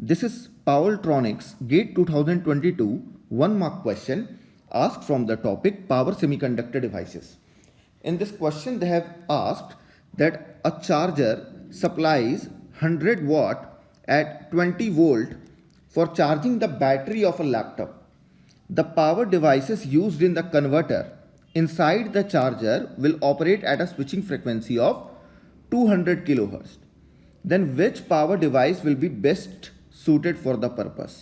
This is Powelltronics GATE 2022 1 mark question asked from the topic power semiconductor devices. In this question they have asked that a charger supplies 100 watt at 20 volt for charging the battery of a laptop. The power devices used in the converter inside the charger will operate at a switching frequency of 200 kilohertz. Then which power device will be best suited for the purpose?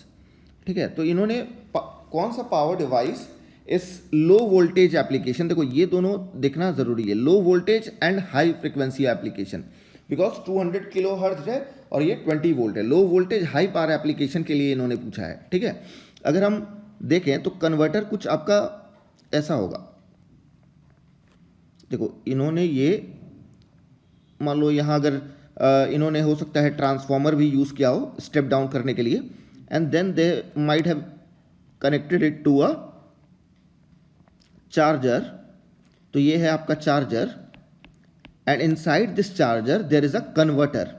ठीक है, तो इन्होंने कौन सा power device इस low voltage application, देखो ये दोनों देखना जरूरी है, low voltage and high frequency application, because 200 kilo hertz है और ये 20 वोल्ट है, low voltage high power application के लिए इन्होंने पूछा है. ठीक है, अगर हम देखें तो कन्वर्टर कुछ आपका ऐसा होगा. देखो इन्होंने ये मान लो यहाँ अगर इन्होंने हो सकता है ट्रांसफॉर्मर भी यूज किया हो स्टेप डाउन करने के लिए, and then they might have connected it to a charger. तो ये है आपका charger and inside this charger there is a converter.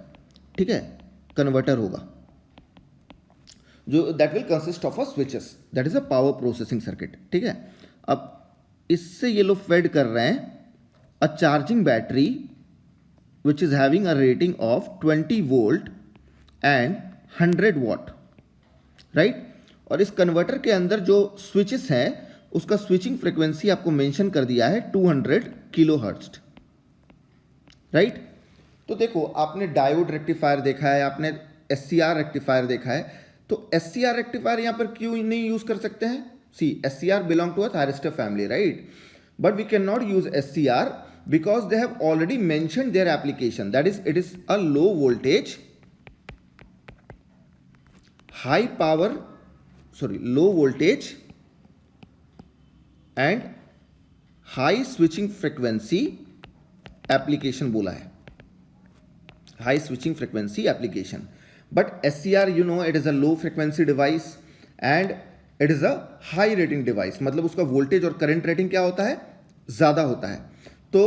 ठीक है, कन्वर्टर होगा जो that will consist of a switches, that is a power processing circuit. ठीक है, अब इससे ये लोग फेड कर रहे हैं a charging battery which is having a rating of 20 volt and 100 watt, right? और इस कन्वर्टर के अंदर जो स्विचेस हैं उसका स्विचिंग फ्रीक्वेंसी आपको मेंशन कर दिया है 200 किलो हर्ट्ज, राइट? तो देखो आपने डायोड रेक्टिफायर देखा है, आपने एससीआर रेक्टिफायर देखा है, तो एससीआर रेक्टिफायर यहाँ पर क्यों नहीं यूज कर सकते हैं? See SCR belong to a thyristor family, right? But we can not use SCR because they have already mentioned their application, that is it is a low voltage low voltage and high switching frequency application बोला है, high switching frequency application. But SCR you know it is a low frequency device and it is a high rating device, मतलब उसका voltage और current rating क्या होता है, ज्यादा होता है, तो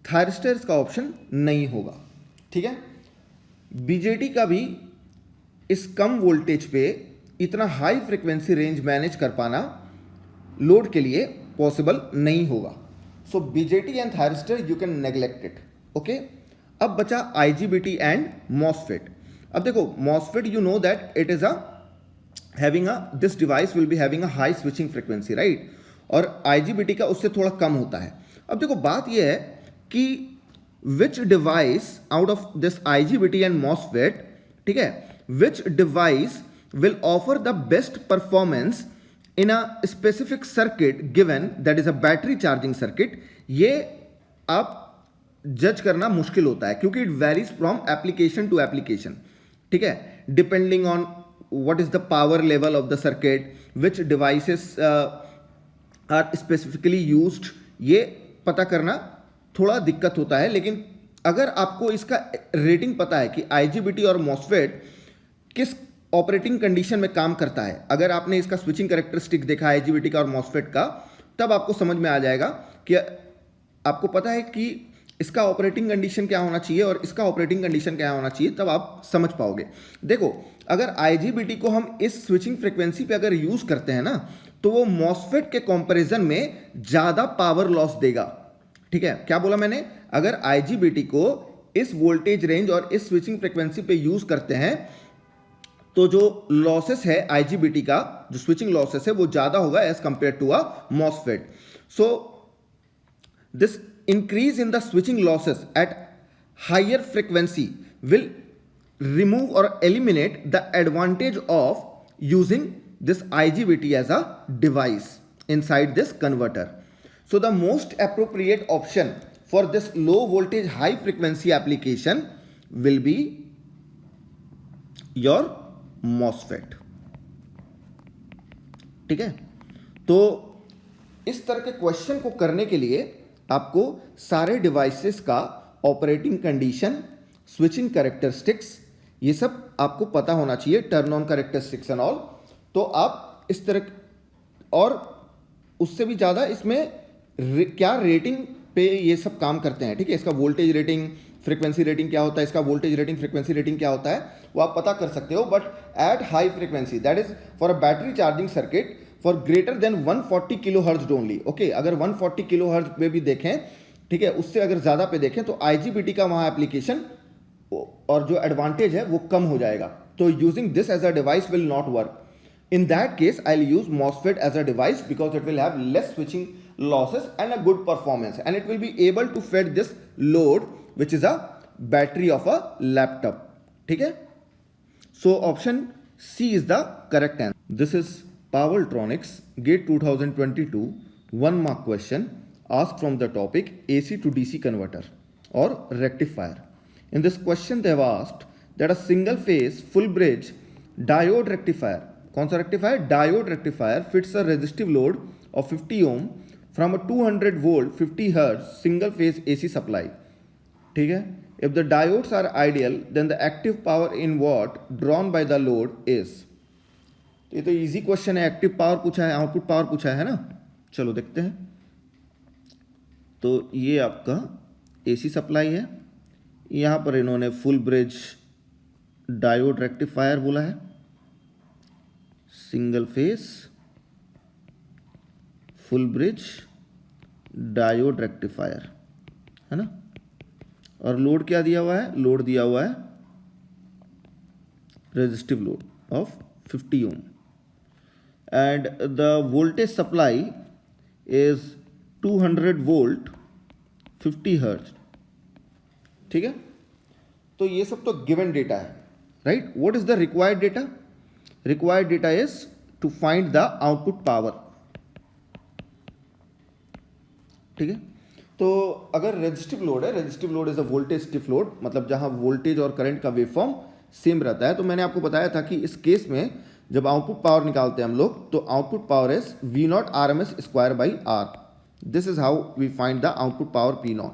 थायरिस्टर्स का ऑप्शन नहीं होगा. ठीक है, बीजेटी का भी इस कम वोल्टेज पे इतना हाई फ्रीक्वेंसी रेंज मैनेज कर पाना लोड के लिए पॉसिबल नहीं होगा. So BJT and thyristor you can neglect it. Okay, अब बचा आईजीबीटी एंड मॉसफेट. अब देखो MOSFET you know that it is this device will be having a high switching frequency, right? और आईजीबीटी का उससे थोड़ा कम होता है. अब देखो बात यह है कि which device out of this IGBT and MOSFET, ठीक है, which device will offer the best performance in a specific circuit given that is a battery charging circuit, ये आप जज करना मुश्किल होता है क्योंकि it varies from application to application. ठीक है, depending on what is the power level of the circuit, which devices are specifically used, ये पता करना थोड़ा दिक्कत होता है. लेकिन अगर आपको इसका रेटिंग पता है कि आईजीबीटी और मॉसफेट किस ऑपरेटिंग कंडीशन में काम करता है, अगर आपने इसका स्विचिंग कैरेक्टरिस्टिक देखा आईजीबीटी का और मॉसफेट का, तब आपको समझ में आ जाएगा कि आपको पता है कि इसका ऑपरेटिंग कंडीशन क्या होना चाहिए और इसका ऑपरेटिंग कंडीशन क्या होना चाहिए, तब आप समझ पाओगे. देखो अगर आईजीबीटी को हम इस स्विचिंग फ्रीक्वेंसी पे अगर यूज करते हैं ना, तो वो मॉसफेट के कंपैरिजन में ज्यादा पावर लॉस देगा. ठीक है, क्या बोला मैंने? अगर आईजीबीटी को इस वोल्टेज रेंज और इस स्विचिंग फ्रीक्वेंसी पे यूज करते हैं तो जो लॉसेस है आईजीबीटी का, जो स्विचिंग लॉसेस है वो ज्यादा होगा as compared to a MOSFET. So this increase in the switching losses at higher frequency will remove or eliminate the advantage of using this IGBT as a device inside this converter. So the most appropriate option for this low voltage high frequency application will be your MOSFET. ठीक है, तो इस तरह के question को करने के लिए आपको सारे डिवाइसेस का ऑपरेटिंग कंडीशन, स्विचिंग कैरेक्टरिस्टिक्स, ये सब आपको पता होना चाहिए, turn on characteristics and all. तो आप इस तरह, और उससे भी ज़्यादा इसमें क्या रेटिंग पे ये सब काम करते हैं. ठीक है, इसका वोल्टेज रेटिंग, फ्रीक्वेंसी रेटिंग क्या होता है, इसका वोल्टेज रेटिंग फ्रीक्वेंसी रेटिंग क्या होता है, वो आप पता कर सकते हो. But at high frequency, that is for a battery charging circuit for greater than 140 kilo hertz only. Okay, अगर 140 किलो हर्ट्ज पे भी देखें, ठीक है, उससे अगर ज़्यादा पे देखें तो IGBT का वहाँ एप्लीकेशन और जो एडवांटेज है वो कम हो जाएगा. तो using this as a device will not work. In that case, I'll use MOSFET as a device because it will have less switching losses and a good performance, and it will be able to feed this load which is a battery of a laptop. ठीक है? So option C is the correct answer. This is Powertronics GATE 2022 1 mark question asked from the topic AC to DC converter or rectifier. In this question they have asked that a single phase full bridge diode rectifier, कौन सा rectifier, diode rectifier, fits a resistive load of 50 ohm from a 200 volt 50 hertz single phase AC सप्लाई. ठीक है, if the diodes are ideal then the active power in watt drawn by the load is. ये तो easy question है, active power पूछा है, output power पूछा है ना. चलो देखते हैं. तो ये आपका AC सप्लाई है, यहां पर इन्होंने फुल ब्रिज डायोड रेक्टिफायर बोला है, single phase full bridge diode rectifier है ना. और लोड क्या दिया हुआ है, लोड दिया हुआ है resistive load of 50 ohm and the voltage supply is 200 volt 50 hertz. ठीक है, तो ये सब तो गिवन डेटा है, right. What is the required data? Required data is to find the output power. ठीक है, तो अगर रेजिस्टिव लोड है, resistive load is a voltage stiff load, मतलब जहां वोल्टेज और करंट का वेवफॉर्म सेम रहता है. तो मैंने आपको बताया था कि इस केस में जब आउटपुट पावर निकालते हैं हम लोग, तो output power is V0 RMS square by R. This is how we find the output power P0.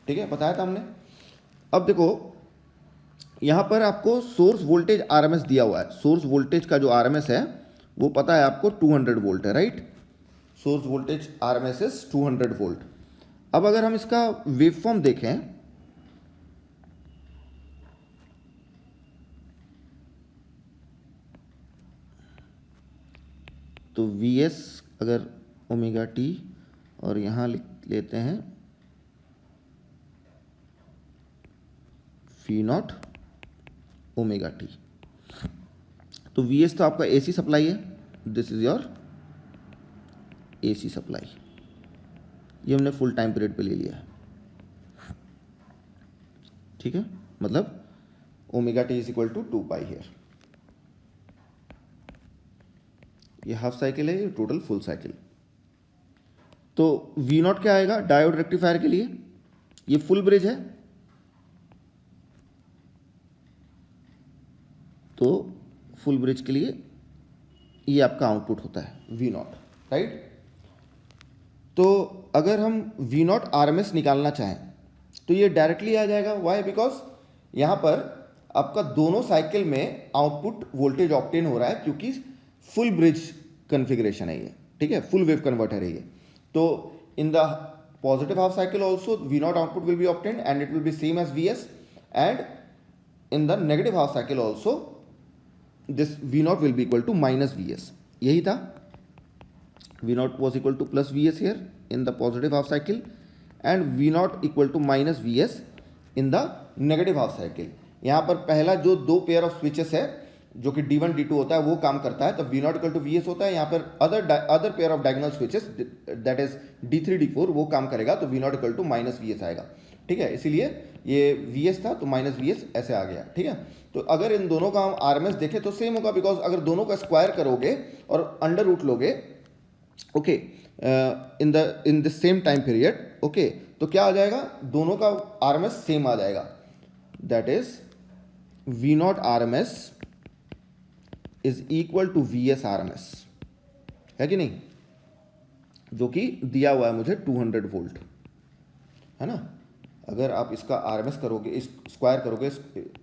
ठीक है, बताया था हमने. अब देखो यहाँ पर आपको सोर्स वोल्टेज RMS दिया हुआ है. सोर्स वोल्टेज का जो RMS है वो पता है आपको 200 वोल्ट है, right. Source voltage RMS is 200 volt. अब अगर हम इसका वेवफॉर्म देखें, तो Vs अगर ओमेगा टी और यहाँ लिख लेते हैं V0 ओमेगा टी. तो Vs तो आपका AC सप्लाई है, this is your AC supply. ये हमने फुल टाइम पीरियड पे ले लिया है. ठीक है, मतलब omega T is equal to 2 pi here. ये हाफ साइकिल है, ये टोटल फुल साइकिल. तो V0 क्या आएगा डायोड रेक्टिफायर के लिए, ये फुल ब्रिज है, तो फुल ब्रिज के लिए ये आपका आउटपुट होता है V0, राइट. तो अगर हम V0 RMS निकालना चाहें तो ये डायरेक्टली आ जाएगा. वाई? बिकॉज यहाँ पर आपका दोनों साइकिल में आउटपुट वोल्टेज ऑब्टेन हो रहा है, क्योंकि फुल ब्रिज कन्फिग्रेशन है ये. ठीक है, फुल वेव कन्वर्टर है ये. तो in the positive half cycle also V0 output will be obtain and it will be same as Vs, and in the negative half cycle also this V0 will be equal to minus Vs. यही था, V0 was equal to plus Vs here in the positive half cycle and V0 equal to minus Vs in the negative half cycle. यहाँ पर पहला जो दो pair of switches है जो कि D1 D2 होता है वो काम करता है, तो V0 equal to Vs होता है. यहाँ पर other pair of diagonal switches that is D3 D4 वो काम करेगा, तो V0 equal to minus Vs आएगा. ठीक है, इसीलिए ये Vs था तो माइनस Vs ऐसे आ गया. ठीक है, तो अगर इन दोनों का हम RMS देखें तो सेम होगा, बिकॉज अगर दोनों का स्क्वायर करोगे और अंडर रूट लोगे, okay, in the same time period, okay, तो क्या आ जाएगा, दोनों का RMS सेम आ जाएगा. That is V0 RMS is equal to Vs RMS, है कि नहीं, जो कि दिया हुआ है मुझे 200 वोल्ट, है ना. अगर आप इसका RMS करोगे, इस स्क्वायर करोगे,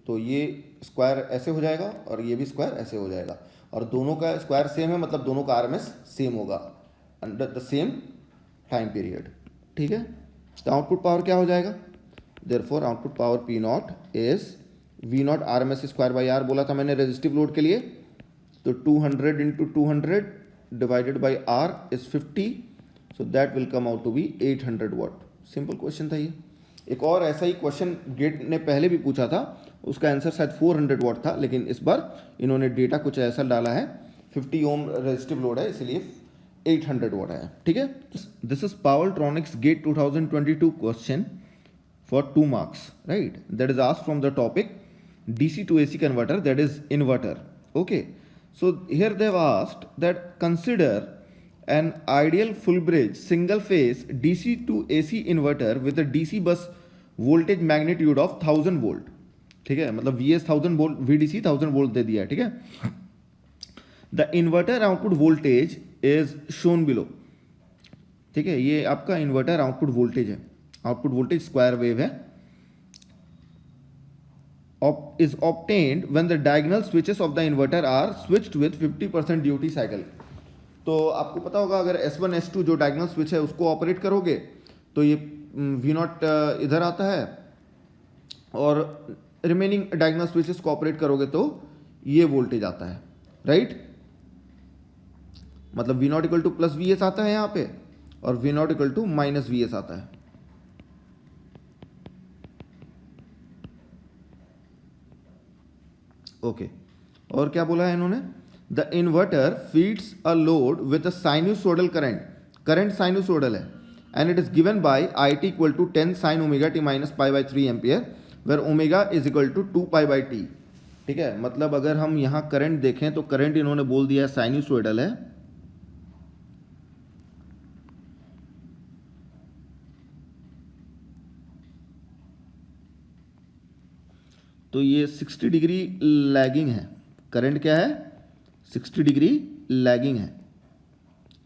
तो ये स्क्वायर ऐसे हो जाएगा और ये भी स्क्वायर ऐसे हो जाएगा, और दोनों का स्क्वायर सेम है, मतलब दोनों का RMS सेम होगा under the same time period. ठीक है, तो आउटपुट पावर क्या हो जाएगा, therefore output power P naught is V naught R M S square by R बोला था मैंने रेजिस्टिव लोड के लिए, तो 200 into 200 divided by R is 50, so that will come out to be 800 watt. Simple question था ये। एक और ऐसा ही क्वेश्चन गेट ने पहले भी पूछा था, उसका आंसर शायद 400 वाट था, लेकिन इस बार इन्होंने डेटा कुछ ऐसा डाला है, 50 ओम रेजिस्टिव लोड है इसलिए 800 वाट है। ठीक है, this is पावरट्रॉनिक्स GATE 2022 question for 2 marks, right? That is asked from the topic DC to AC converter, that is inverter. Okay, so here they have asked that consider an ideal full bridge single phase DC to AC inverter with a DC bus voltage magnitude of 1000 volt. ठीक है, मतलब VS 1000 volt, VDC 1000 volt दे दिया है। ठीक है, the inverter output voltage is shown below. ठीक है, ये आपका इन्वर्टर आउटपुट वोल्टेज है, आउटपुट वोल्टेज स्क्वायर वेव है, is obtained when the diagonal switches of the inverter are switched with 50% duty cycle. तो आपको पता होगा अगर S1 S2 जो डायगोनल स्विच है उसको ऑपरेट करोगे तो ये V0 इधर आता है, और रिमेनिंग डायगोनल स्विचेस को ऑपरेट करोगे तो ये वोल्टेज आता है, राइट? मतलब V0 equal two plus VS आता है यहाँ पे, और V0 equal to minus VS आता है। ओके, और क्या बोला है इन्होंने? The inverter feeds a load with a sinusoidal current, current sinusoidal है, and it is given by IT equal to 10 sin omega t minus pi by 3 ampere, where omega is equal to 2 pi by t। ठीक है, मतलब अगर हम यहाँ current देखें तो current इन्होंने बोल दिया है साइनूसोडल है, तो ये 60 डिग्री लैगिंग है। करंट क्या है? 60 डिग्री लैगिंग है।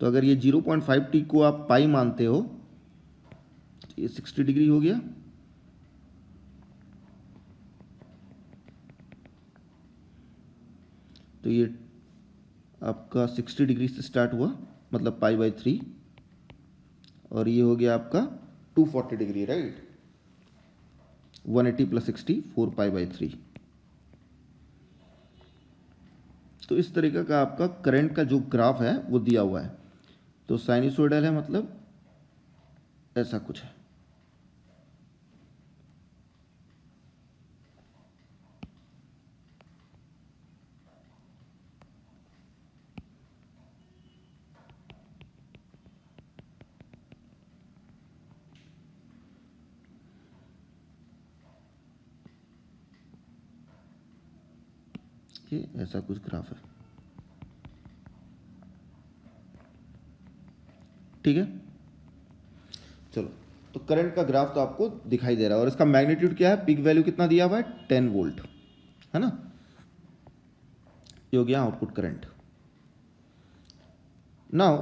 तो अगर ये 0.5t को आप पाई मानते हो, ये 60 डिग्री हो गया, तो ये आपका 60 डिग्री से स्टार्ट हुआ, मतलब पाई बाई 3, और ये हो गया आपका 240 degree, right? 180 plus 60 4 pi by 3। तो इस तरीके का आपका करंट का जो ग्राफ है वो दिया हुआ है। तो साइनसोइडल है, मतलब ऐसा कुछ है। ये ऐसा कुछ ग्राफ है, ठीक है। चलो, तो करंट का ग्राफ तो आपको दिखाई दे रहा है, और इसका मैग्नीट्यूड क्या है? पीक वैल्यू कितना दिया हुआ है? 10 वोल्ट, है ना? ये हो गया output current. Now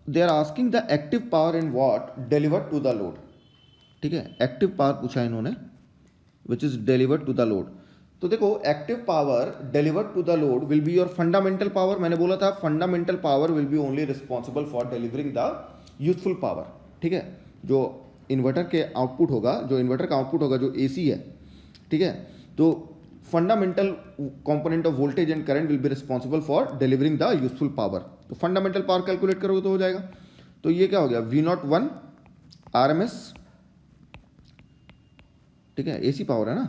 they are asking the active power in watt delivered to the load. ठीक है, एक्टिव पावर पूछा इन्होंने, which is delivered to the load. तो देखो, active power delivered to the load will be your fundamental power. मैंने बोला था fundamental power will be only responsible for delivering the useful power. ठीक है, जो इन्वर्टर के आउटपुट होगा, जो इन्वर्टर का आउटपुट होगा, जो AC है, ठीक है, तो fundamental component of voltage and current will be responsible for delivering the useful power. तो फंडामेंटल पावर कैलकुलेट करोगे तो हो जाएगा। तो ये क्या हो गया? V01 RMS, ठीक है, AC पावर है ना,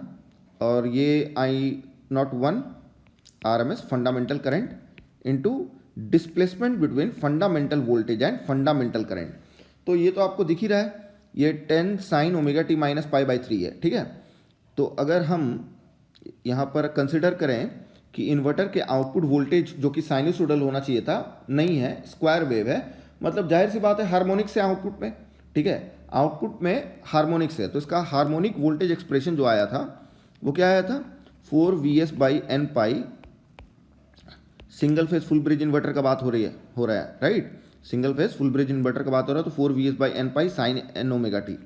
और ये I01 RMS fundamental current into displacement between fundamental voltage and fundamental current. तो ये तो आपको दिख ही रहा है, ये 10 sin omega t minus pi by 3 है। ठीक है, तो अगर हम यहाँ पर कंसिडर करें कि इन्वर्टर के आउटपुट वोल्टेज जो कि साइनसोइडल होना चाहिए था, नहीं है, स्क्वायर वेव है, मतलब जाहिर सी बात है हार्मोनिक से आउटपुट में। ठीक है, आउटपुट में हार्मोनिक से, तो इसका हार्मोनिक वोल्टेज एक्सप्रेशन जो आया था वो क्या आया था? 4Vs by N pi. Single phase full bridge inverter का बात हो रहा है, right? Single phase full bridge inverter का बात हो रहा है, तो 4Vs by N pi sine N omega T,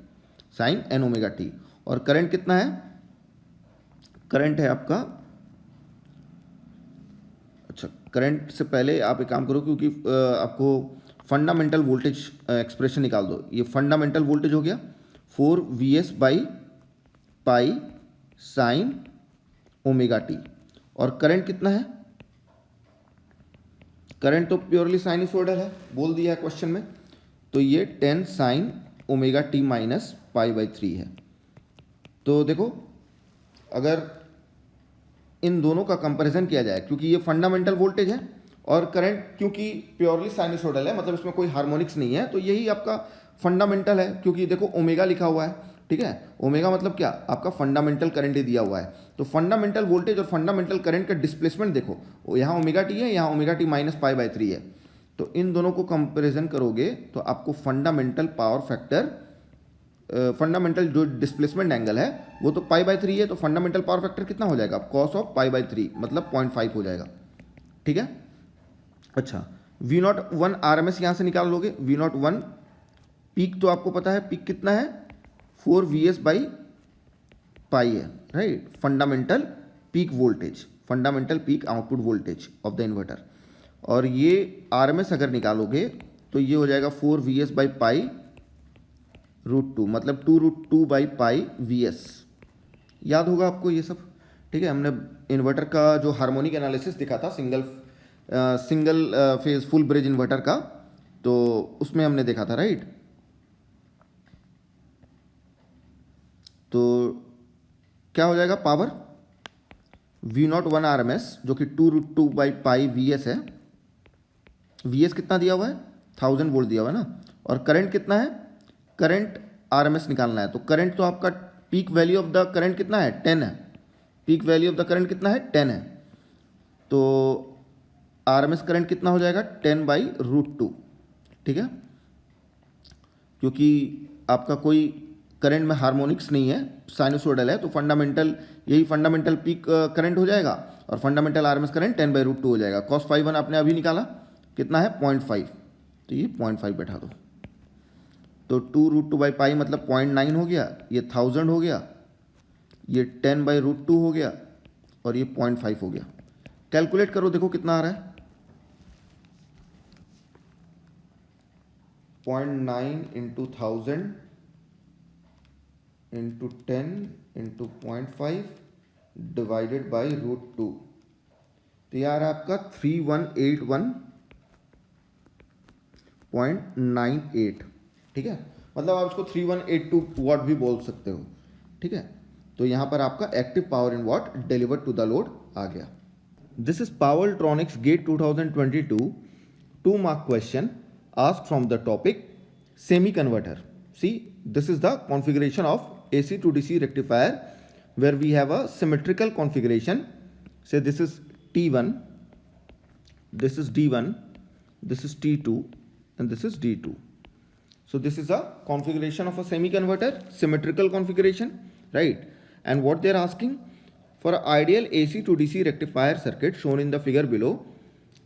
sine N omega T. और करंट कितना है? करंट है आपका, अच्छा, करंट से पहले आप एक काम करो, क्योंकि आपको फंडामेंटल वोल्टेज एक्सप्रेशन निकाल दो। ये फंडामेंटल वोल्टेज हो गया 4Vs by pi sine omega T. और करंट कितना है? करंट तो प्योरली साइनसोइडल है, बोल दिया है क्वेश्चन में, तो ये 10 sine omega t minus pi by 3 है। तो देखो अगर इन दोनों का कंपैरिजन किया जाए, क्योंकि ये फंडामेंटल वोल्टेज है और करंट क्योंकि प्योरली साइनसोइडल है, मतलब इसमें कोई हार्मोनिक्स नहीं है, तो यही आपका फंडामेंटल है, क्योंकि देखो ओमेगा लिखा हुआ है, ठीक है। ओमेगा मतलब क्या? आपका फंडामेंटल करंट ही दिया हुआ है। तो फंडामेंटल वोल्टेज और फंडामेंटल करंट का डिस्प्लेसमेंट देखो, यहाँ ओमेगा टी है, यहाँ omega t minus pi by 3 है। तो इन दोनों को कंपेरिजन करोगे तो आपको फंडामेंटल पावर फैक्टर, फंडामेंटल जो डिस्प्लेसमेंट एंगल है वो तो पाई बाई 3 है, तो फंडामेंटल पावर फैक्टर कितना हो जाएगा? कॉस ऑफ पाई बाई 3 मतलब 0.5 हो जाएगा, ठीक है। अच्छा, V naught one R M S यहाँ से निकाल लोगे। वी नॉट वन पीक तो आपको पता है, पीक कितना है? 4 वी एस बाई पाई है, right. Fundamental peak voltage, fundamental peak output voltage of the inverter. और ये आर एम एस अगर निकालोगे तो ये हो जाएगा 4 V S by pi root 2, मतलब 2√2 बाई पाई वी एस। याद होगा आपको ये सब, ठीक है। हमने इन्वर्टर का जो हार्मोनिक एनालिसिस दिखा था single phase full bridge inverter का, तो उसमें हमने देखा था, राइट। तो क्या हो जाएगा? Power V naught one R M S जो कि 2√2 बाई पाई वी एस है। वी एस कितना दिया हुआ है? 1000 वोल्ट दिया हुआ है ना। और करंट कितना है? करंट आर एम एस निकालना है, तो करंट तो आपका peak value of the current कितना है? 10 है। Peak value of the current कितना है? 10 है। तो आर एम एस करंट कितना हो जाएगा? 10 बाई रूट 2, ठीक है। क्योंकि आपका कोई करंट में हार्मोनिक्स नहीं है, साइनसोइडल है, तो फंडामेंटल, यही फंडामेंटल पीक करंट हो जाएगा और fundamental R M S current 10 by root 2 हो जाएगा। कॉस 5 आपने अभी निकाला, कितना है? 0.5, तो ये 0.5 बैठा दो। तो 2√2 बाई पाई मतलब 0.9 हो गया, ये 1000 हो गया, ये 10 बाई रूट 2 हो गया और ये 0.5 हो गया। कैलकुलेट करो, देखो कितना आ रहा है। 0.9 into 1000 into 10 into 0.5 divided by root 2, तो यार आपका 3181.98, ठीक है। मतलब आप इसको 3182 वाट भी बोल सकते हो, ठीक है। तो यहाँ पर आपका active power in watt delivered to the load आ गया। This is पावरट्रॉनिक्स GATE 2022 2 mark question asked from the topic semi converter. See, this is the configuration of AC to DC rectifier where we have a symmetrical configuration. Say this is T1, this is D1, this is T2 and this is D2. So this is a configuration of a semi converter, symmetrical configuration, right? And what they are asking, for an ideal AC to DC rectifier circuit shown in the figure below,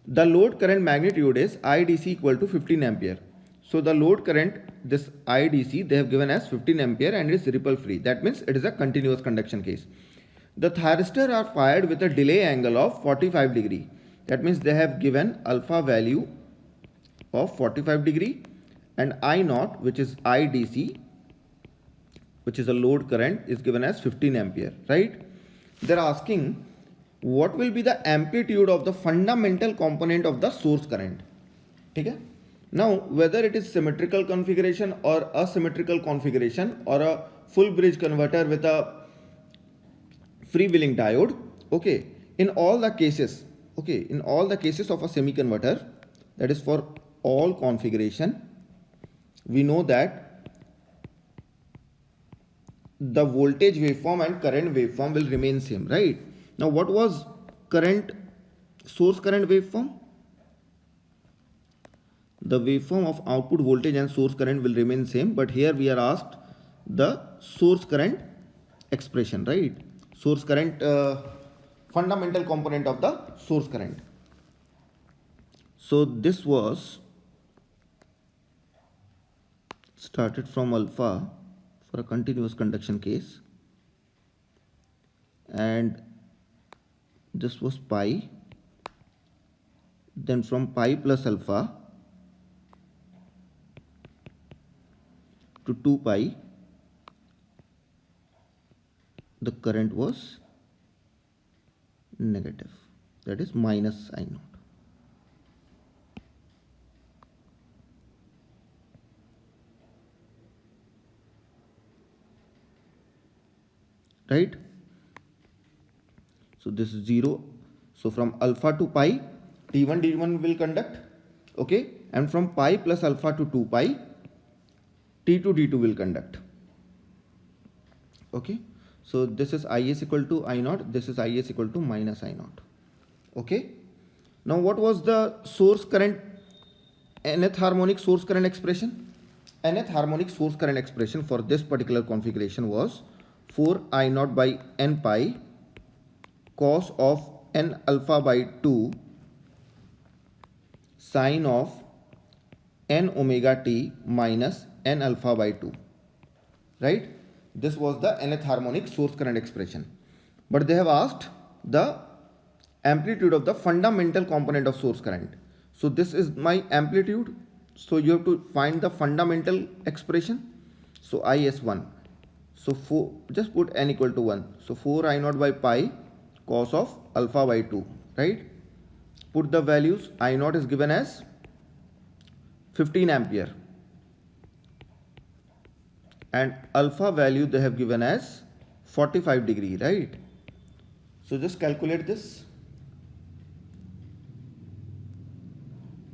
the load current magnitude is IDC equal to 15 ampere. So the load current, this IDC, they have given as 15 ampere and it is ripple free. That means it is a continuous conduction case. The thyristors are fired with a delay angle of 45 degree. That means they have given alpha value of 45 degree and I naught, which is IDC, which is a load current, is given as 15 ampere, right? They're asking what will be the amplitude of the fundamental component of the source current, ठीक है। Now whether it is symmetrical configuration or asymmetrical configuration or a full bridge converter with a freewheeling diode, okay, in all the cases, okay, in all the cases of a semi converter, that is for all configuration, we know that the voltage waveform and current waveform will remain same, right? Now what was current, source current waveform? The waveform of output voltage and source current will remain same, but here we are asked the source current expression, right? Source current, fundamental component of the source current. So this was started from alpha for a continuous conduction case and this was pi, then from pi plus alpha to 2 pi the current was negative, that is minus I naught. Right? So this is 0. So from alpha to pi, T1 D1 will conduct, okay, and from pi plus alpha to 2 pi, T2 D2 will conduct. Okay, so this is Is equal to I naught, this is Is equal to minus I naught. Okay, now what was the source current, nth harmonic source current expression? Nth harmonic source current expression for this particular configuration was 4 I naught by n pi cos of n alpha by 2 sine of n omega t minus n alpha by 2, right? This was the nth harmonic source current expression. But they have asked the amplitude of the fundamental component of source current. So this is my amplitude. So you have to find the fundamental expression. So IS1. So just put n equal to 1. So 4 I naught by pi cos of alpha by 2, right? Put the values. I naught is given as 15 ampere. And alpha value they have given as 45 degree, right? So just calculate this.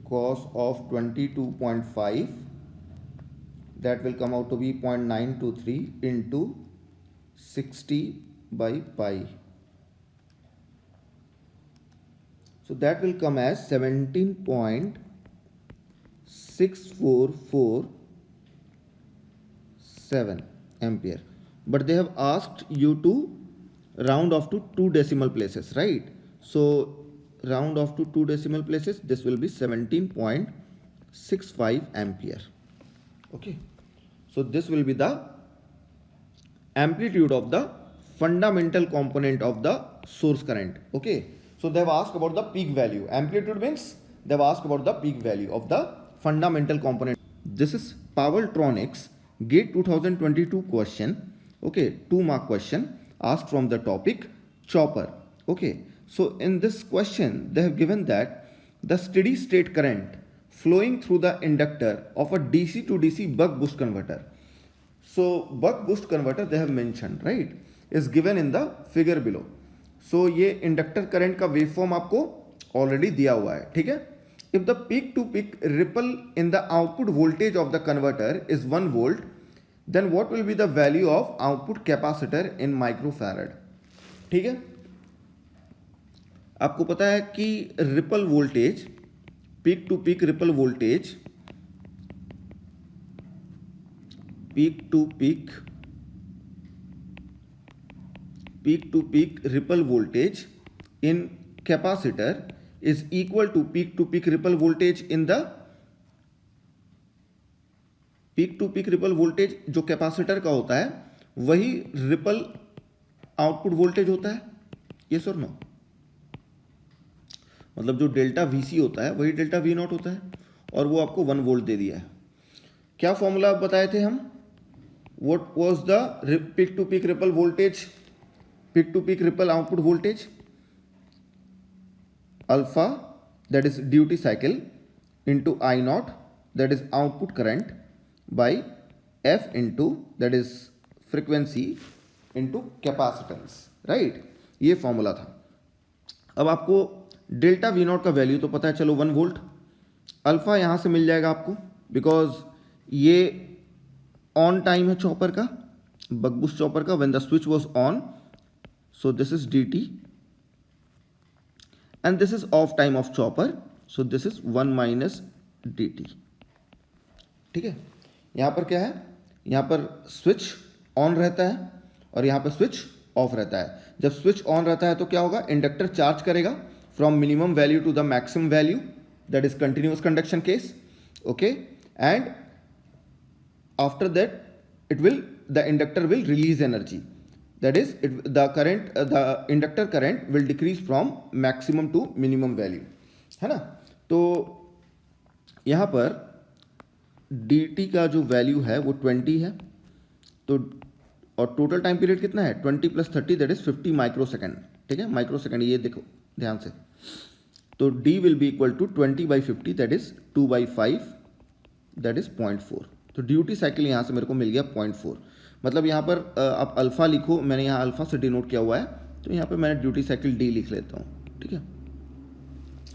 Cos of 22.5, that will come out to be 0.923 into 60 by pi. So that will come as 17.6447 ampere. But they have asked you to round off to 2 decimal places, right? So round off to 2 decimal places, this will be 17.65 ampere. Okay, so this will be the amplitude of the fundamental component of the source current. Okay, so they have asked about the peak value. Amplitude means they have asked about the peak value of the fundamental component. This is Powertronics GATE 2022 question. Okay, 2-mark question asked from the topic chopper. Okay, so in this question they have given that the steady state current flowing through the inductor of a DC to DC buck boost converter. So buck boost converter they have mentioned, right, is given in the figure below. So ये inductor current का waveform आपको already दिया हुआ है, ठीक है. If the peak to peak ripple in the output voltage of the converter is 1 volt, then what will be the value of output capacitor in microfarad? ठीक है, आपको पता है कि ripple voltage, peak to peak ripple voltage, peak to peak ripple voltage in capacitor is equal to peak ripple voltage in the peak ripple voltage जो capacitor का होता है वही रिपल आउटपुट वोल्टेज होता है. यस और नो? मतलब जो डेल्टा VC होता है वही डेल्टा V नॉट होता है और वो आपको 1 वोल्ट दे दिया है. क्या फॉर्मूला बताए थे हम? What was the peak to peak ripple voltage, peak to peak ripple output voltage? Alpha, that is duty cycle, into I naught, that is output current, by F into, that is frequency, into capacitance, right? ये formula था. अब आपको delta V not का value तो पता है, चलो 1 volt. Alpha यहां से मिल जाएगा आपको बिकॉज ये ऑन टाइम है चॉपर का, बक बूस्ट चॉपर का, when the switch was on. So this is dt and this is off time of chopper, so this is 1 minus dt. ठीक है, यहां पर क्या है, यहां पर स्विच ऑन रहता है और यहां पर स्विच ऑफ रहता है. जब स्विच ऑन रहता है तो क्या होगा, इंडक्टर चार्ज करेगा from minimum value to the maximum value, that is continuous conduction case. Okay, and after that the inductor will release energy. That is, the inductor current will decrease from maximum to minimum value, है ना. तो यहाँ पर dt का जो value है वो 20 है. तो और टोटल टाइम पीरियड कितना है 20 + 30 दैट इज 50 माइक्रो सेकेंड, ठीक है, माइक्रो सेकेंड, ये देखो ध्यान से। तो d will be equal to 20/50 that is 2/5 that is 0.4। तो ड्यूटी साइकिल यहाँ से मेरे को मिल गया 0.4। मतलब यहाँ पर आप अल्फ़ा लिखो, मैंने यहाँ अल्फ़ा से डिनोट किया हुआ है, तो यहाँ पे मैंने ड्यूटी साइकिल d लिख लेता हूँ, ठीक है,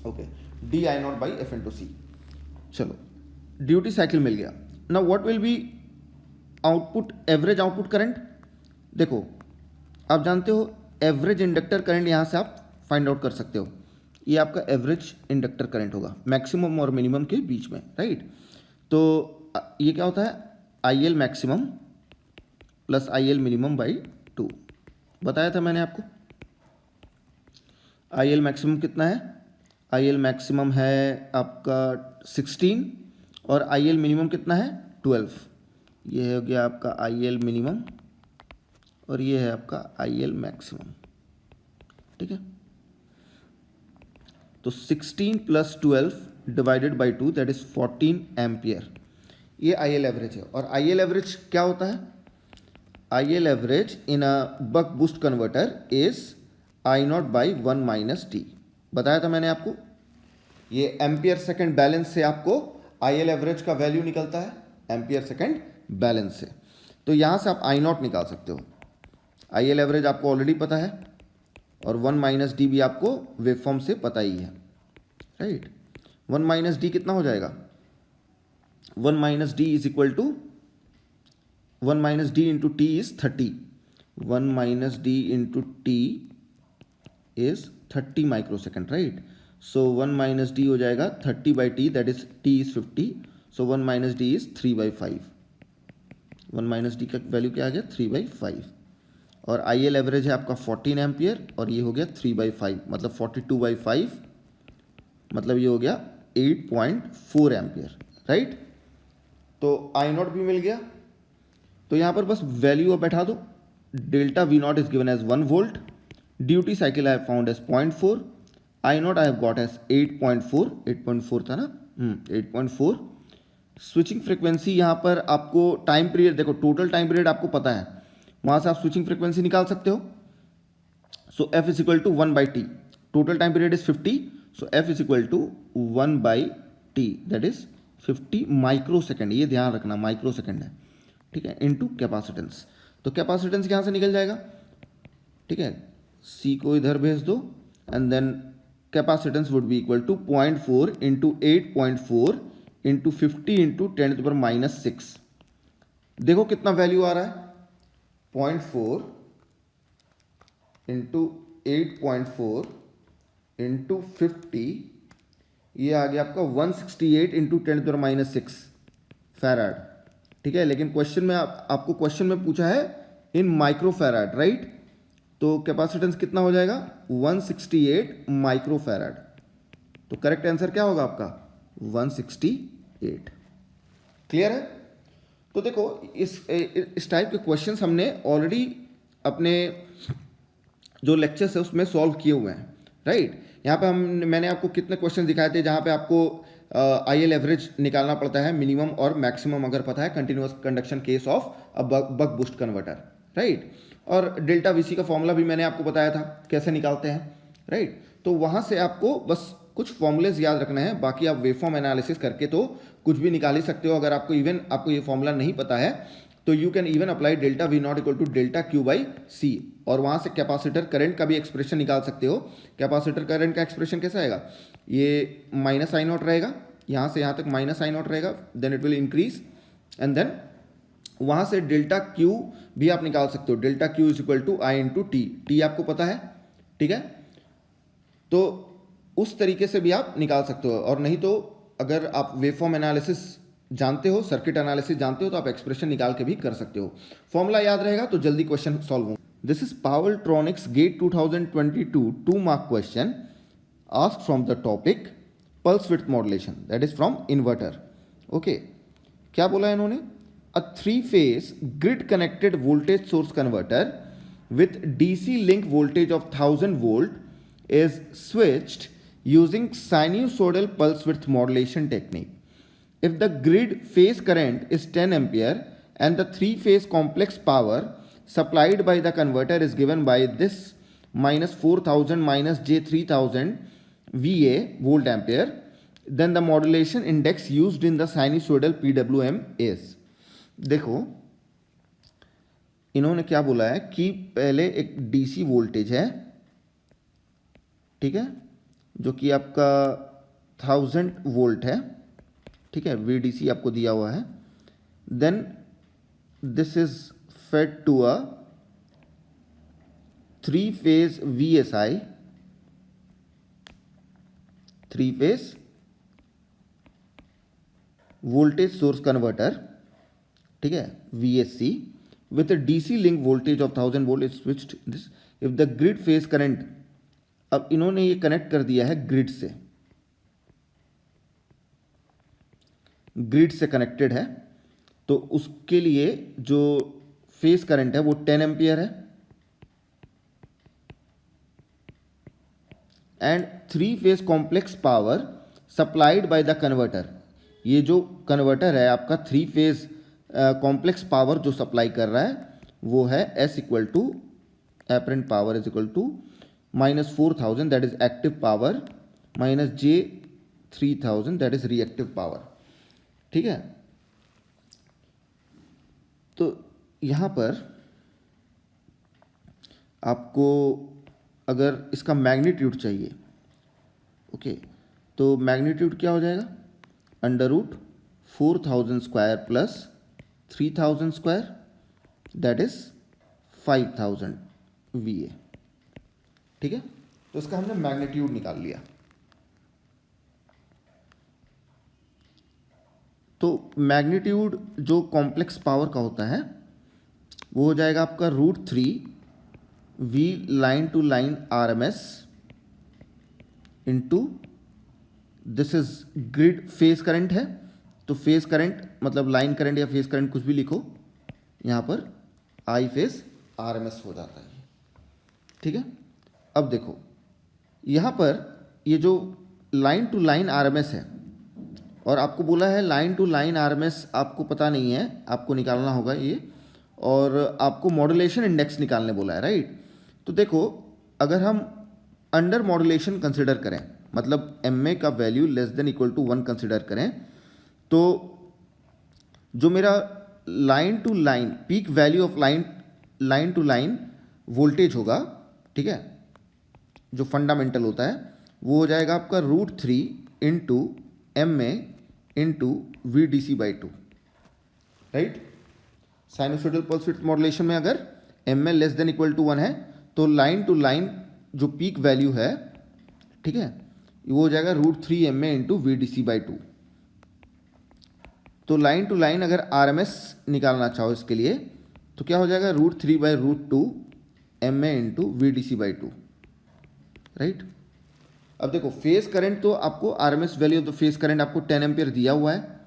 ओके, di0/f/c। चलो ड्यूटी साइकिल मिल गया। Now what will be output, average output current. देखो आप जानते हो एवरेज इंडक्टर करंट यहाँ से आप फाइंड आउट कर सकते हो, ये आपका एवरेज इंडक्टर करंट होगा मैक्सिमम और मिनिमम के बीच में, राइट। तो ये क्या होता है, IL maximum plus IL minimum by 2, बताया था मैंने आपको। IL मैक्सिमम कितना है, IL मैक्सिमम है आपका 16 और IL मिनिमम कितना है 12। ये हो गया आपका IL मिनिमम और ये है आपका IL मैक्सिमम, ठीक है। तो 16 + 12 divided by 2 that is 14 ampere, ये IL एवरेज है। और IL एवरेज क्या होता है, IL average in a buck boost converter is I0/1 - t, बताया था मैंने आपको। ये एम्पियर सेकेंड बैलेंस से आपको IL एवरेज का वैल्यू निकलता है, एम्पियर सेकेंड बैलेंस से। तो यहाँ से आप I0 निकाल सकते हो। IL एवरेज आपको ऑलरेडी पता है और 1 - d भी आपको वेवफॉर्म से पता ही है, राइट। 1 - d कितना हो जाएगा, 1 - d is equal to 1 - d into T is 30, 1 - d into T is 30 microsecond, right. So 1 - d हो जाएगा 30/t that is t is 50, so 1 - d is 3/5, 1 - d का वैल्यू क्या आ गया 3/5। और IL एवरेज है आपका 14 एम्पियर और ये हो गया 3/5, मतलब 42/5, मतलब ये हो गया 8.4 एम्पियर, राइट। तो I0 भी मिल गया। तो यहाँ पर बस वैल्यू अब बैठा दो, delta V0 is given as 1 volt, duty cycle I have found as 0.4, I0 I have got as 8.4, 8.4 था ना, 8.4। स्विचिंग फ्रिक्वेंसी यहाँ पर आपको टाइम पीरियड, देखो टोटल टाइम पीरियड आपको पता है, वहाँ से आप स्विचिंग फ्रिक्वेंसी निकाल सकते हो। So F is equal to 1/t, total time period is 50, so F is equal to 1/t that is 50 microsecond, ये ध्यान रखना माइक्रो सेकेंड है, ठीक है, इनटू कैपेसिटेंस। तो कैपेसिटेंस यहाँ से निकल जाएगा, ठीक है, C को इधर भेज दो and then capacitance would be equal to 0.4 into 8.4 into 50 into 10⁻⁻6। देखो कितना वैल्यू आ रहा है, 0.4 इंटू 8.4 इंटू 50, ये आ गया आपका 168 इंटू 10⁻⁻6 फैराड, ठीक है। लेकिन क्वेश्चन में आपको क्वेश्चन में पूछा है इन माइक्रो फैराड, राइट। तो कैपेसिटेंस कितना हो जाएगा 168 माइक्रो फैराड। तो करेक्ट आंसर क्या होगा आपका 168। क्लियर है। तो देखो इस टाइप के क्वेश्चंस हमने ऑलरेडी अपने जो लेक्चर्स है उसमें सॉल्व किए हुए हैं, राइट। यहाँ पे मैंने आपको कितने क्वेश्चन दिखाए थे जहाँ पे आपको IL एवरेज निकालना पड़ता है, मिनिमम और मैक्सिमम अगर पता है, continuous conduction case of a buck boost converter, right. और डेल्टा VC का फॉर्मूला भी मैंने आपको बताया था कैसे निकालते हैं, राइट। तो वहाँ से आपको बस कुछ फॉर्मूलेज याद रखना है, बाकी आप वेवफॉर्म एनालिसिस करके तो कुछ भी निकाल ही सकते हो। अगर आपको आपको ये फॉर्मूला नहीं पता है तो you can even apply delta V0 equal to delta Q/C, और वहाँ से कैपेसिटर करंट का भी एक्सप्रेशन निकाल सकते हो। कैपेसिटर करंट का एक्सप्रेशन कैसा आएगा, ये -I0 रहेगा, यहाँ से यहाँ तक -I0 रहेगा, then it will increase and then वहाँ से डेल्टा Q भी आप निकाल सकते हो, delta Q is equal to I into t, t आपको पता है, ठीक है। तो उस तरीके से भी आप निकाल सकते हो, और नहीं तो अगर आप वेवफॉर्म एनालिसिस जानते हो, सर्किट एनालिसिस जानते हो, तो आप एक्सप्रेशन निकाल के भी कर सकते हो। फॉर्मूला याद रहेगा तो जल्दी क्वेश्चन सॉल्व हो। This is पावरट्रॉनिक्स GATE 2022 2 mark question asked from the topic pulse width modulation, that is from inverter. Okay, क्या बोला है इन्होंने, a 3-phase grid connected voltage source converter with DC link voltage of 1000 volt is switched using sinusoidal pulse width modulation technique. If the grid phase current is 10 ampere and the 3-phase complex power supplied by the converter is given by this minus 4000 minus j 3000 VA volt ampere, then the modulation index used in the sinusoidal PWM is. देखो इन्होंने क्या बोला है कि पहले एक DC voltage है, ठीक है, जो कि आपका 1000 वोल्ट है, ठीक है, VDC आपको दिया हुआ है. Then this is fed to a 3-phase VSI, 3-phase voltage source converter, ठीक है, VSC, with a DC link voltage of 1000 volt is switched this if the grid phase current. अब इन्होंने ये कनेक्ट कर दिया है ग्रिड से, ग्रिड से कनेक्टेड है, तो उसके लिए जो फेज करंट है वो 10 एम्पियर है and 3-phase complex power supplied by the converter. ये जो कन्वर्टर है आपका 3-phase कॉम्प्लेक्स पावर जो सप्लाई कर रहा है वो है S equal to apparent power is equal to minus 4000 that is active power minus j 3000 that is reactive power. ठीक है, तो यहाँ पर आपको अगर इसका मैग्नीट्यूड चाहिए, ओके, तो मैग्नीट्यूड क्या हो जाएगा, under root 4000 square plus 3000 square that is 5000 VA. ठीक है, तो इसका हमने मैग्नीट्यूड निकाल लिया. तो मैग्नीट्यूड जो कॉम्प्लेक्स पावर का होता है वो हो जाएगा आपका √3 V line to line RMS into this is grid phase current है, तो फेज करंट मतलब लाइन करंट या फेज करंट कुछ भी लिखो, यहाँ पर I फेज RMS हो जाता है. ठीक है, अब देखो यहाँ पर ये जो लाइन टू लाइन RMS है और आपको बोला है लाइन टू लाइन RMS आपको पता नहीं है, आपको निकालना होगा ये, और आपको मॉड्यूलेशन इंडेक्स निकालने बोला है, राइट. तो देखो अगर हम अंडर मॉड्यूलेशन कंसिडर करें, मतलब MA का value less than equal to 1 consider करें, तो जो मेरा line to line peak value of line to line voltage होगा, ठीक है, जो फंडामेंटल होता है वो हो जाएगा आपका √3 into MA into VDC/2, right. Sinusoidal pulse width modulation में अगर ML less than equal to 1 है तो लाइन टू लाइन जो पीक वैल्यू है, ठीक है, वो हो जाएगा √3 MA इंटू VDC/2. तो लाइन टू लाइन अगर RMS निकालना चाहो इसके लिए तो क्या हो जाएगा √3/√2 MA इंटू VDC/2, राइट. अब देखो फेज करंट तो आपको RMS value of the phase current आपको 10 एम्पियर दिया हुआ है,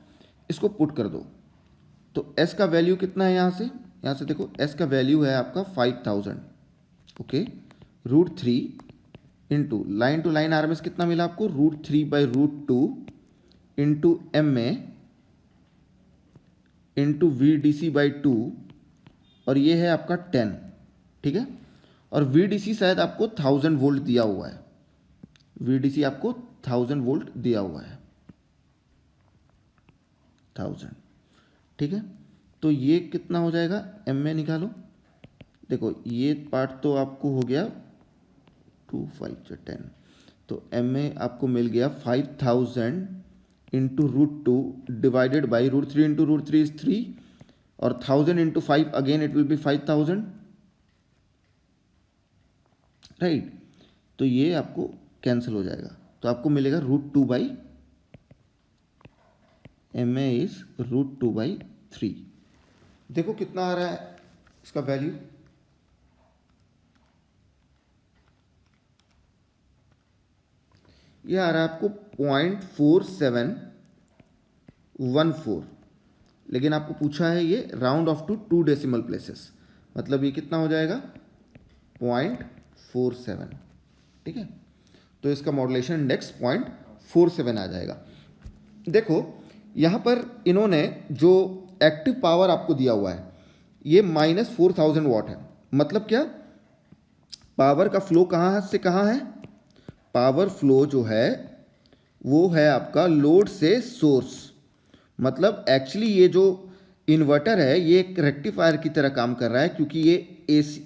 इसको पुट कर दो तो S का वैल्यू कितना है, यहाँ से देखो S का वैल्यू है आपका 5000, okay, √3 into line to line RMS कितना मिला आपको √3/√2 इंटू MA इंटू VDC/2 और ये है आपका 10, ठीक है, और VDC शायद आपको 1000 वोल्ट दिया हुआ है, VDC आपको 1000 वोल्ट दिया हुआ है, 1000, ठीक है. तो ये कितना हो जाएगा, MA निकालो. देखो ये पार्ट तो आपको हो गया 2 5 10, तो MA आपको मिल गया 5000 into √2 divided by √3 into √3 is 3 और 1000 into 5 again it will B 5000, right. तो ये आपको कैंसिल हो जाएगा, तो आपको मिलेगा √2 MA इज √2/3. देखो कितना आ रहा है इसका वैल्यू, ये आ रहा है आपको 0.4714, लेकिन आपको पूछा है ये round off to 2 decimal places, मतलब ये कितना हो जाएगा 0.47, ठीक है. तो इसका मॉड्यूलेशन इंडेक्स 0.47 आ जाएगा. देखो यहाँ पर इन्होंने जो एक्टिव पावर आपको दिया हुआ है ये -4000 वाट है। मतलब क्या, पावर का फ्लो कहाँ से कहाँ है, पावर फ्लो जो है वो है आपका लोड से सोर्स। मतलब एक्चुअली ये जो इन्वर्टर है ये एक रेक्टिफायर की तरह काम कर रहा है, क्योंकि ये एसी,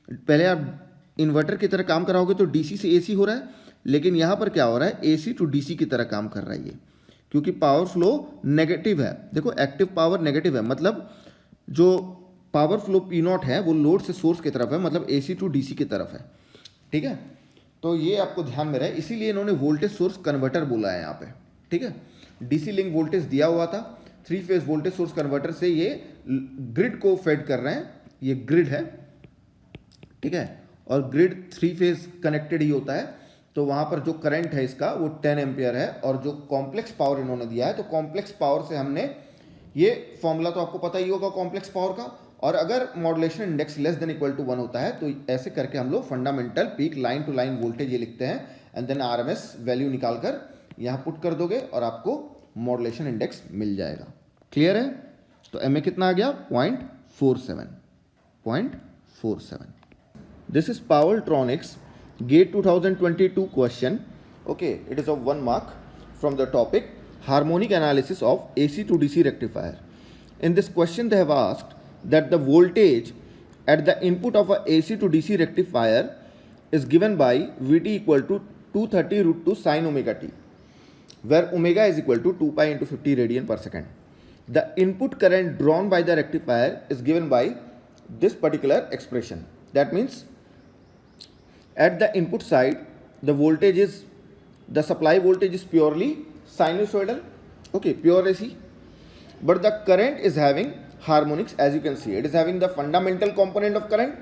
पहले आप इन्वर्टर की तरह काम कराओगे तो डीसी से एसी हो रहा है, लेकिन यहाँ पर क्या हो रहा है, एसी टू डीसी की तरह काम कर रहा है ये, क्योंकि पावर फ्लो नेगेटिव है। देखो एक्टिव पावर नेगेटिव है, मतलब जो पावर फ्लो पी नॉट है वो लोड से सोर्स की तरफ है, मतलब एसी टू डीसी की तरफ है। ठीक है, तो ये आपको ध्यान में रहे, इसीलिए इन्होंने वोल्टेज सोर्स कन्वर्टर बोला है यहाँ पे। ठीक है, डीसी लिंक वोल्टेज दिया हुआ था, 3 फेज वोल्टेज सोर्स कन्वर्टर से ये ग्रिड को फेड कर रहे हैं, ये ग्रिड है। ठीक है, और ग्रिड 3 फेज कनेक्टेड ही होता है, तो वहाँ पर जो करंट है इसका वो 10 एम्पियर है, और जो कॉम्प्लेक्स पावर इन्होंने दिया है, तो कॉम्प्लेक्स पावर से हमने, ये फॉर्मूला तो आपको पता ही होगा कॉम्प्लेक्स पावर का, और अगर modulation index less than equal to 1 होता है तो ऐसे करके हम लोग fundamental peak line to line voltage ये लिखते हैं, एंड देन आरएमएस वैल्यू निकाल कर यहाँ पुट कर दोगे और आपको मॉड्यूलेशन इंडेक्स मिल जाएगा। क्लियर है, तो एम ए कितना आ गया, 0.47। This is पावरट्रॉनिक्स GATE 2022 question. Okay, it is of 1 mark from the topic harmonic analysis of AC to DC rectifier. In this question they have asked that the voltage at the input of a AC to DC rectifier is given by Vt equal to 230 root 2 sin omega t, where omega is equal to 2 pi into 50 radian per second. The input current drawn by the rectifier is given by this particular expression. That means at the input side the voltage is, the supply voltage is purely sinusoidal, okay, pure AC, but the current is having harmonics. As you can see, it is having the fundamental component of current,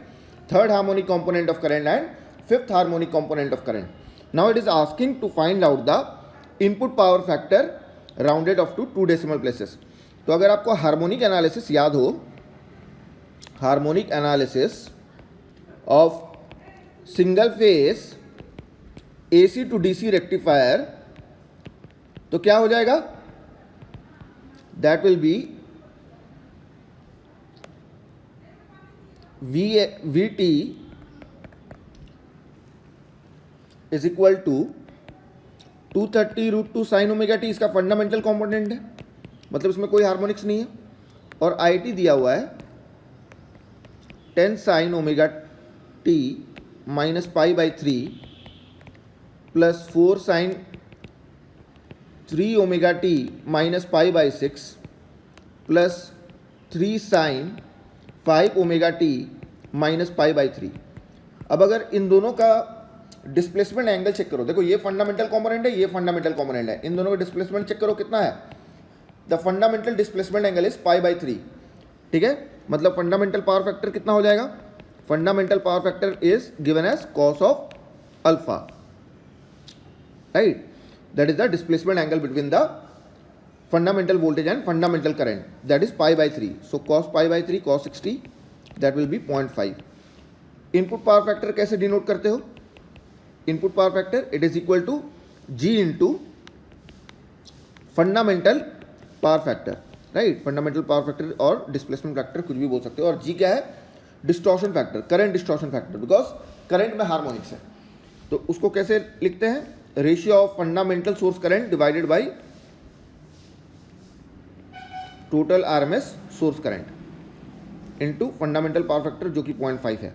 third harmonic component of current, and fifth harmonic component of current. Now it is asking to find out the input power factor rounded off to 2 decimal places. तो अगर आपको harmonic analysis याद हो, harmonic analysis of single phase AC to DC rectifier, तो क्या हो जाएगा, that will be Vt is equal to 230 root 2 sine omega t, इसका फंडामेंटल कंपोनेंट है, मतलब इसमें कोई हार्मोनिक्स नहीं है, और It दिया हुआ है 10 sine omega t minus pi by 3 plus 4 sine 3 omega t minus pi by 6 plus 3 sine 5 omega t minus pi by 3। अब अगर इन दोनों का डिस्प्लेसमेंट एंगल चेक करो, देखो ये फंडामेंटल कंपोनेंट है, ये फंडामेंटल कंपोनेंट है, इन दोनों का डिस्प्लेसमेंट चेक करो कितना है, the fundamental displacement angle is pi by 3। ठीक है, मतलब फंडामेंटल पावर फैक्टर कितना हो जाएगा, fundamental power factor is given as cos of alpha, right, that is the displacement angle between the fundamental voltage and fundamental current, that is pi by 3. So cos pi by 3 cos 60, that will be 0.5. input power factor कैसे denote करते हो, input power factor it is equal to G into fundamental power factor, right, fundamental power factor और displacement factor कुछ भी बोल सकते हो, और G क्या है, distortion factor, current distortion factor, because current में harmonics है, तो उसको कैसे लिखते हैं, ratio of fundamental source current divided by total RMS source current into fundamental power factor जो कि 0.5 है।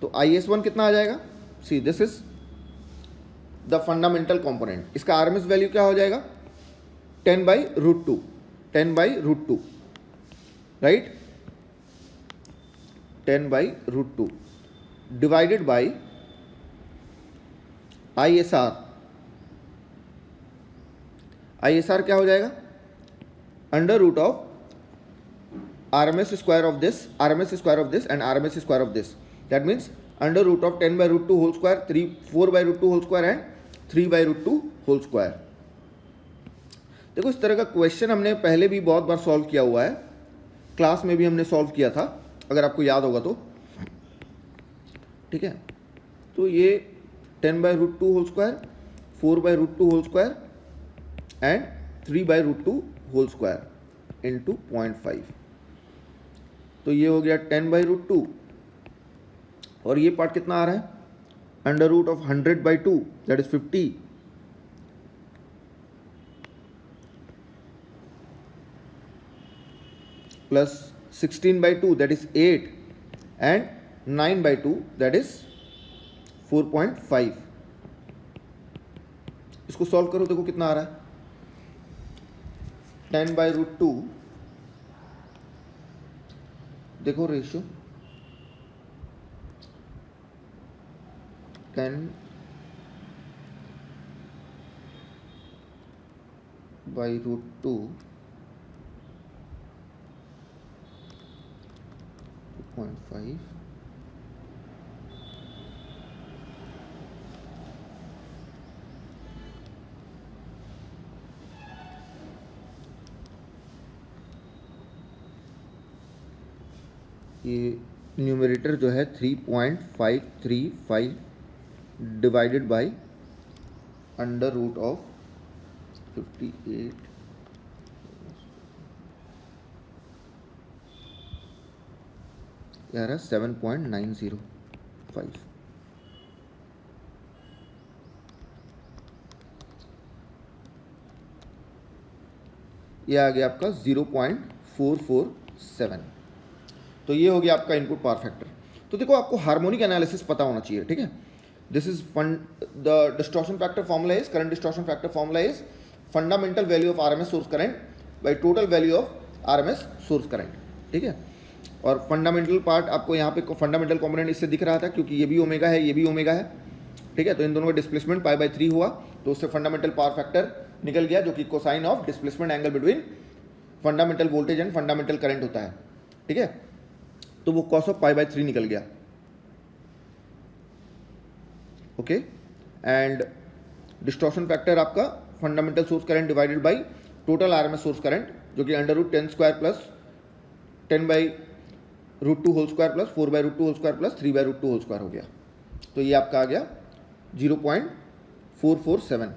तो IS1 कितना आ जाएगा, see this is the fundamental component, इसका आरएमएस वैल्यू क्या हो जाएगा, 10 by root 2, 10 by root 2, right, 10 by root 2 divided by ISR। ISR क्या हो जाएगा, under root of RMS square of this, RMS square of this and RMS square of this, that means under root of 10 by root 2 whole square, 4 by root 2 whole square and 3 by root 2 whole square. देखो इस तरह का question हमने पहले भी बहुत बार solve किया हुआ है, क्लास में भी हमने सॉल्व किया था अगर आपको याद होगा तो। ठीक है, तो ये 10 by root 2 whole square, 4 by root 2 whole square and 3 by root 2 whole square into 0.5। तो तो ये हो गया 10/√2 और ये पार्ट कितना आ रहा है √100/2 that is 50 plus 16/2 that is 8 and 9/2 that is 4.5। इसको सॉल्व करो, देखो कितना आ रहा है 10/√2, देखो रेशियो 10/√2 2.5 ये न्यूमरेटर जो है 3.535 डिवाइडेड बाय √58 यार 7.905। ये आ गया आपका 0.447। तो ये हो गया आपका इनपुट पावर फैक्टर। तो देखो आपको हार्मोनिक एनालिसिस पता होना चाहिए, ठीक है। This is the distortion factor formula is, current distortion factor formula is fundamental value of RMS source current by total value of RMS source current, ठीक है। और फंडामेंटल पार्ट आपको यहाँ पे फंडामेंटल कॉम्पोनेंट इससे दिख रहा था क्योंकि ये भी ओमेगा है, ये भी ओमेगा है, ठीक है। तो इन दोनों का डिस्प्लेसमेंट π/3 हुआ, तो उससे फंडामेंटल पावर फैक्टर निकल गया जो कि cosine of displacement angle between fundamental voltage and fundamental current होता है, ठीक है। तो वो cos ऑफ π/3 निकल गया, ओके। एंड डिस्टॉर्शन फैक्टर आपका fundamental source current divided by total RMS source current जो कि √10² plus 10/√2 whole square plus 4/√2 whole square plus 3/√2 whole square हो गया। तो ये आपका आ गया 0.447।